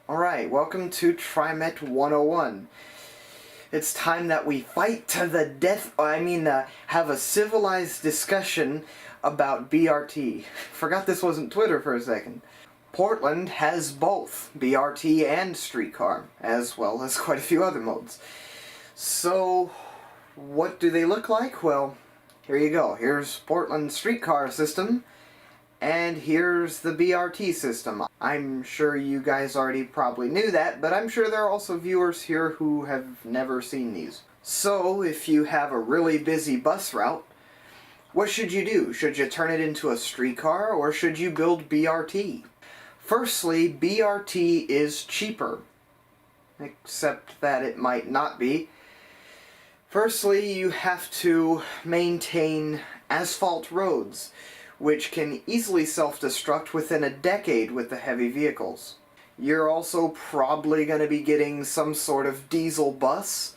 Alright, welcome to TriMet 101. It's time that we fight to the death, have a civilized discussion about BRT. Forgot this wasn't Twitter for a second. Portland has both BRT and Streetcar, as well as quite a few other modes. So, what do they look like? Well, here you go. Here's Portland's Streetcar system. And here's the BRT system. I'm sure you guys already probably knew that, but I'm sure there are also viewers here who have never seen these. So, if you have a really busy bus route, what should you do? Should you turn it into a streetcar, or should you build BRT? Firstly, BRT is cheaper, except that it might not be. Firstly, you have to maintain asphalt roads, which can easily self-destruct within a decade with the heavy vehicles. You're also probably going to be getting some sort of diesel bus,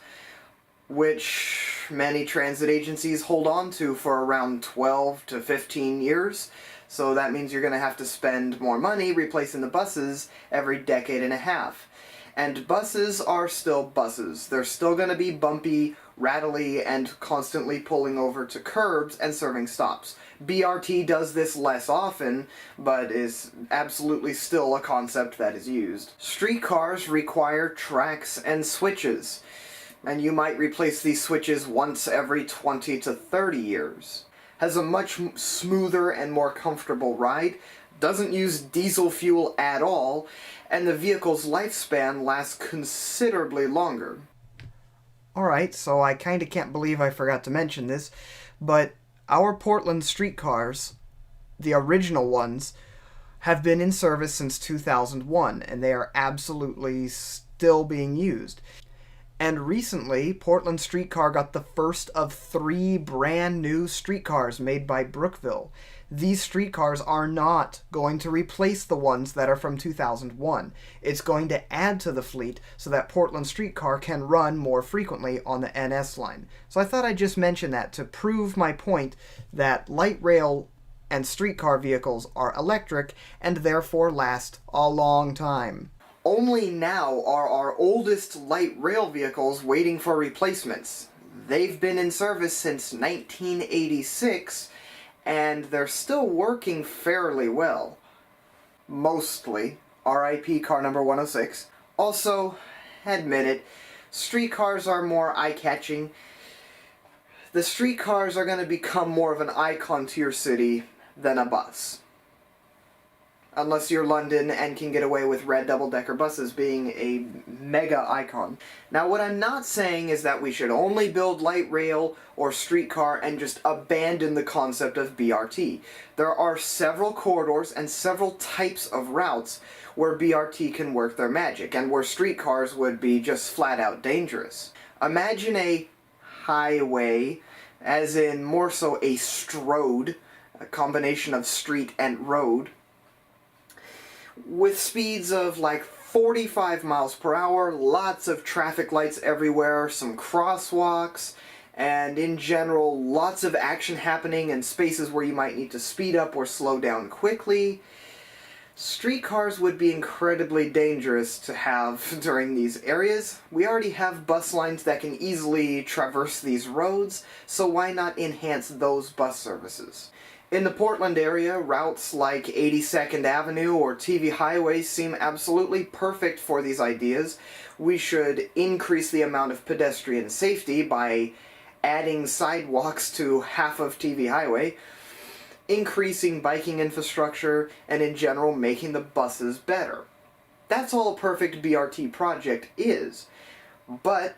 which many transit agencies hold on to for around 12 to 15 years, so that means you're going to have to spend more money replacing the buses every decade and a half. And buses are still buses. They're still going to be bumpy, rattly, and constantly pulling over to curbs and serving stops. BRT does this less often, but is absolutely still a concept that is used. Streetcars require tracks and switches, and you might replace these switches once every 20 to 30 years. Has a much smoother and more comfortable ride, doesn't use diesel fuel at all, and the vehicle's lifespan lasts considerably longer. Alright, so I kinda can't believe I forgot to mention this, but our Portland streetcars, the original ones, have been in service since 2001, and they are absolutely still being used. And recently, Portland Streetcar got the first of 3 brand new streetcars made by Brookville. These streetcars are not going to replace the ones that are from 2001. It's going to add to the fleet so that Portland Streetcar can run more frequently on the NS line. So I thought I'd just mention that to prove my point that light rail and streetcar vehicles are electric and therefore last a long time. Only now are our oldest light rail vehicles waiting for replacements. They've been in service since 1986, and they're still working fairly well. Mostly. RIP car number 106. Also, admit it, streetcars are more eye-catching. The streetcars are going to become more of an icon to your city than a bus. Unless you're London and can get away with red double-decker buses being a mega icon. Now, what I'm not saying is that we should only build light rail or streetcar and just abandon the concept of BRT. There are several corridors and several types of routes where BRT can work their magic, and where streetcars would be just flat-out dangerous. Imagine a highway, as in more so a strode, a combination of street and road, with speeds of like 45 miles per hour, lots of traffic lights everywhere, some crosswalks, and in general, lots of action happening in spaces where you might need to speed up or slow down quickly. Streetcars would be incredibly dangerous to have during these areas. We already have bus lines that can easily traverse these roads, so why not enhance those bus services? In the Portland area, routes like 82nd Avenue or TV Highway seem absolutely perfect for these ideas. We should increase the amount of pedestrian safety by adding sidewalks to half of TV Highway, increasing biking infrastructure, and in general making the buses better. That's all a perfect BRT project is. But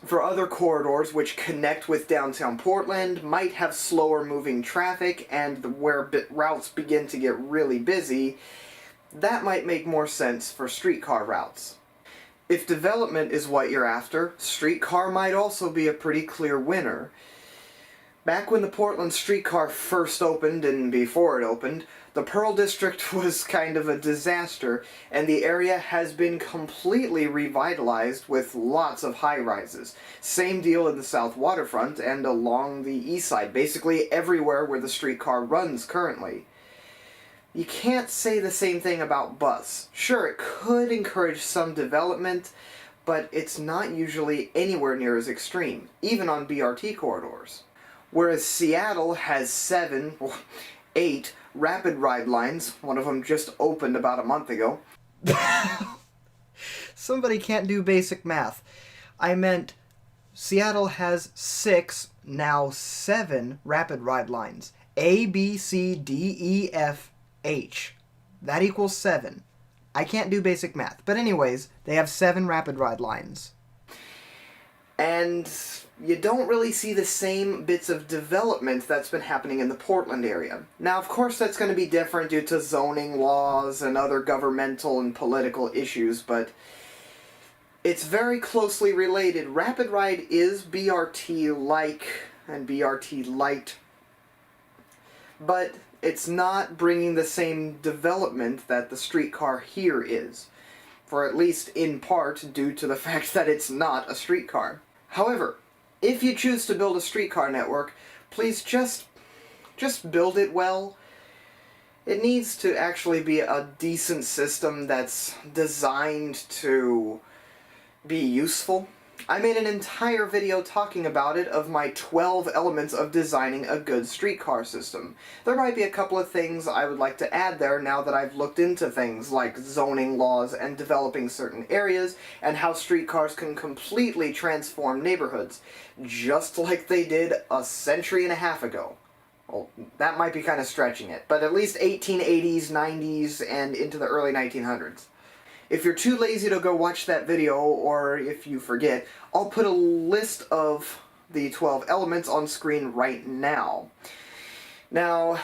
for other corridors which connect with downtown Portland, might have slower moving traffic, and where routes begin to get really busy, that might make more sense for streetcar routes. If development is what you're after, streetcar might also be a pretty clear winner. Back when the Portland streetcar first opened, and before it opened, the Pearl District was kind of a disaster, and the area has been completely revitalized with lots of high-rises. Same deal in the South Waterfront and along the east side, basically everywhere where the streetcar runs currently. You can't say the same thing about bus. Sure, it could encourage some development, but it's not usually anywhere near as extreme, even on BRT corridors. Whereas Seattle has 7, well, 8 RapidRide lines, one of them just opened about a month ago. Somebody can't do basic math. I meant Seattle has 6, now 7 RapidRide lines. A, B, C, D, E, F, H. That equals 7. I can't do basic math. But anyways, they have 7 RapidRide lines. And you don't really see the same bits of development that's been happening in the Portland area. Now, of course, that's going to be different due to zoning laws and other governmental and political issues, but it's very closely related. RapidRide is BRT-like and BRT-lite, but it's not bringing the same development that the streetcar here is, for at least in part due to the fact that it's not a streetcar. However, if you choose to build a streetcar network, please just build it well. It needs to actually be a decent system that's designed to be useful. I made an entire video talking about it, of my 12 elements of designing a good streetcar system. There might be a couple of things I would like to add there now that I've looked into things like zoning laws and developing certain areas, and how streetcars can completely transform neighborhoods, just like they did a century and a half ago. Well, that might be kind of stretching it, but at least 1880s, 90s, and into the early 1900s. If you're too lazy to go watch that video, or if you forget, I'll put a list of the 12 elements on screen right now. Now,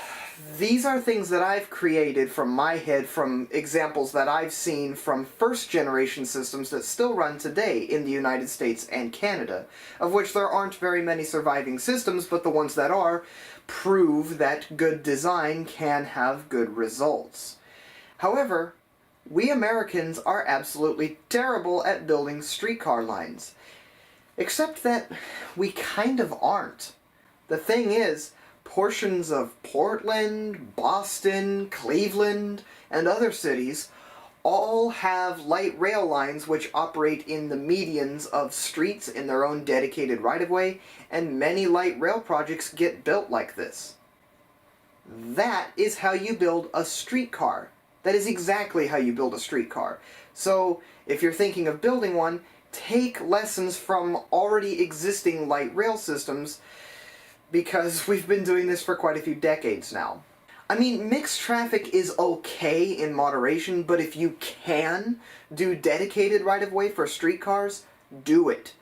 these are things that I've created from my head from examples that I've seen from first-generation systems that still run today in the United States and Canada, of which there aren't very many surviving systems, but the ones that are prove that good design can have good results. However, we Americans are absolutely terrible at building streetcar lines. Except that we kind of aren't. The thing is, portions of Portland, Boston, Cleveland, and other cities all have light rail lines which operate in the medians of streets in their own dedicated right-of-way, and many light rail projects get built like this. That is how you build a streetcar. That is exactly how you build a streetcar. So, if you're thinking of building one, take lessons from already existing light rail systems, because we've been doing this for quite a few decades now. I mean, mixed traffic is okay in moderation, but if you can do dedicated right-of-way for streetcars, do it.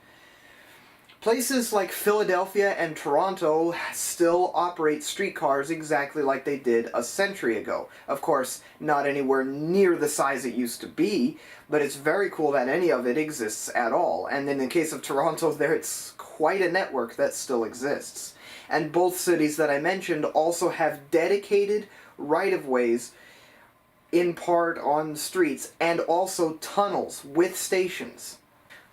Places like Philadelphia and Toronto still operate streetcars exactly like they did a century ago. Of course, not anywhere near the size it used to be, but it's very cool that any of it exists at all. And in the case of Toronto, it's quite a network that still exists. And both cities that I mentioned also have dedicated right-of-ways, in part on streets, and also tunnels with stations.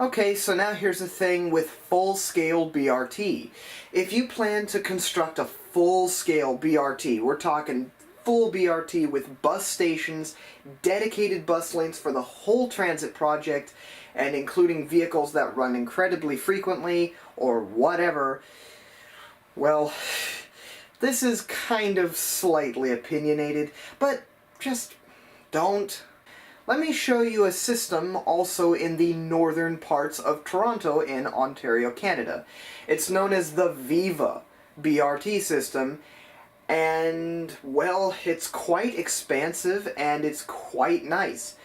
Okay, so now here's the thing with full-scale BRT. If you plan to construct a full-scale BRT, we're talking full BRT with bus stations, dedicated bus lanes for the whole transit project, and including vehicles that run incredibly frequently, or whatever, well, this is kind of slightly opinionated, but just don't. Let me show you a system also in the northern parts of Toronto in Ontario, Canada. It's known as the Viva BRT system, and, well, it's quite expansive and it's quite nice.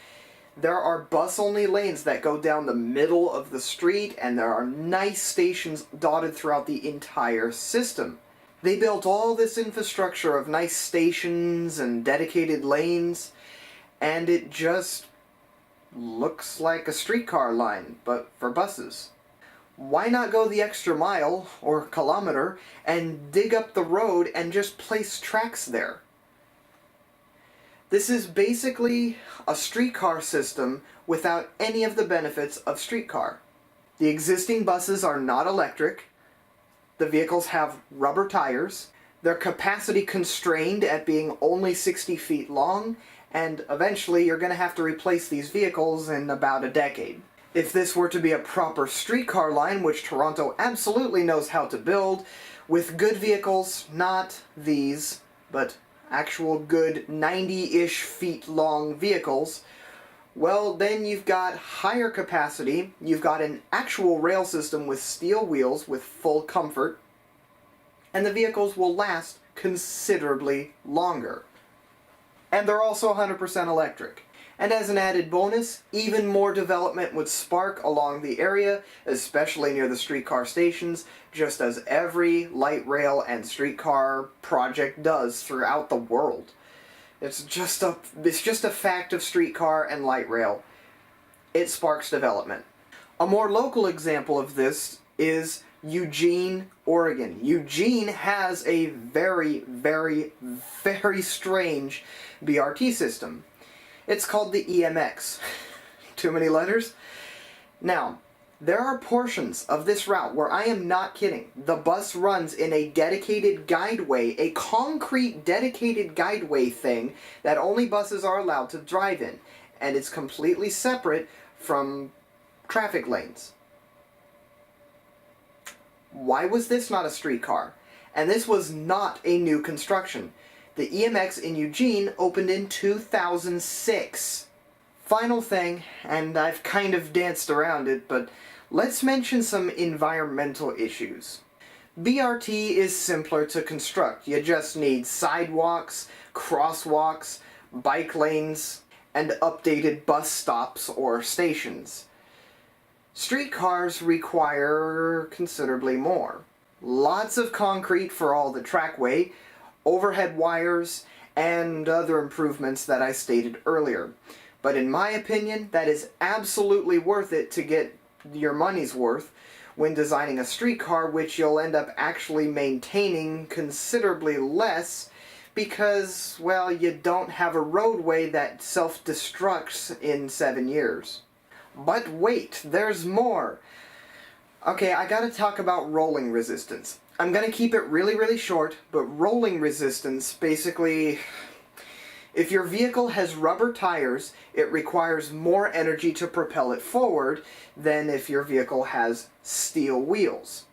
There are bus-only lanes that go down the middle of the street, and there are nice stations dotted throughout the entire system. They built all this infrastructure of nice stations and dedicated lanes, and it just looks like a streetcar line, but for buses. Why not go the extra mile, or kilometer, and dig up the road and just place tracks there? This is basically a streetcar system without any of the benefits of streetcar. The existing buses are not electric. The vehicles have rubber tires. They're capacity constrained at being only 60 feet long, and eventually you're going to have to replace these vehicles in about a decade. If this were to be a proper streetcar line, which Toronto absolutely knows how to build, with good vehicles, not these, but actual good 90-ish feet long vehicles, well, then you've got higher capacity, you've got an actual rail system with steel wheels with full comfort, and the vehicles will last considerably longer. And they're also 100% electric. And as an added bonus, even more development would spark along the area, especially near the streetcar stations, just as every light rail and streetcar project does throughout the world. It's just a fact of streetcar and light rail. It sparks development. A more local example of this is Eugene, Oregon. Eugene has a very, very, very strange BRT system. It's called the EMX. Too many letters? Now, there are portions of this route where I am not kidding. The bus runs in a dedicated guideway, a concrete dedicated guideway thing that only buses are allowed to drive in. And it's completely separate from traffic lanes. Why was this not a streetcar? And this was not a new construction. The EMX in Eugene opened in 2006. Final thing, and I've kind of danced around it, but let's mention some environmental issues. BRT is simpler to construct. You just need sidewalks, crosswalks, bike lanes, and updated bus stops or stations. Streetcars require considerably more. Lots of concrete for all the trackway, overhead wires, and other improvements that I stated earlier. But in my opinion, that is absolutely worth it to get your money's worth when designing a streetcar, which you'll end up actually maintaining considerably less because, well, you don't have a roadway that self-destructs in 7 years. But wait, there's more! Okay, I gotta talk about rolling resistance. I'm gonna keep it really, really short, but rolling resistance, basically, if your vehicle has rubber tires, it requires more energy to propel it forward than if your vehicle has steel wheels.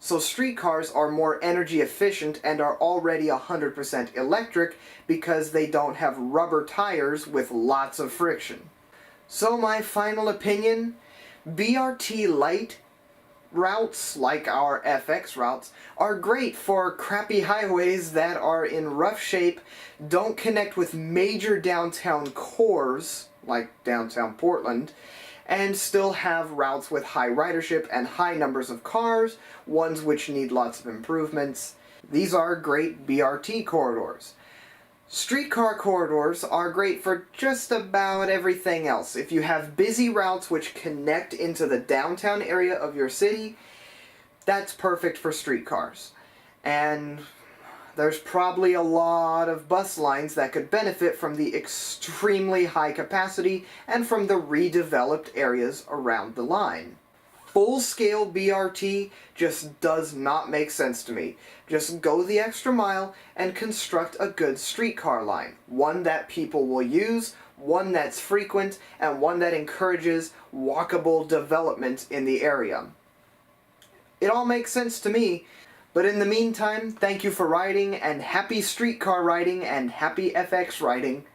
So streetcars are more energy efficient and are already 100% electric because they don't have rubber tires with lots of friction. So my final opinion, BRT-lite routes, like our FX routes, are great for crappy highways that are in rough shape, don't connect with major downtown cores, like downtown Portland, and still have routes with high ridership and high numbers of cars, ones which need lots of improvements. These are great BRT corridors. Streetcar corridors are great for just about everything else. If you have busy routes which connect into the downtown area of your city, that's perfect for streetcars. And there's probably a lot of bus lines that could benefit from the extremely high capacity and from the redeveloped areas around the line. Full-scale BRT just does not make sense to me. Just go the extra mile and construct a good streetcar line. One that people will use, one that's frequent, and one that encourages walkable development in the area. It all makes sense to me, but in the meantime, thank you for riding, and happy streetcar riding and happy FX riding.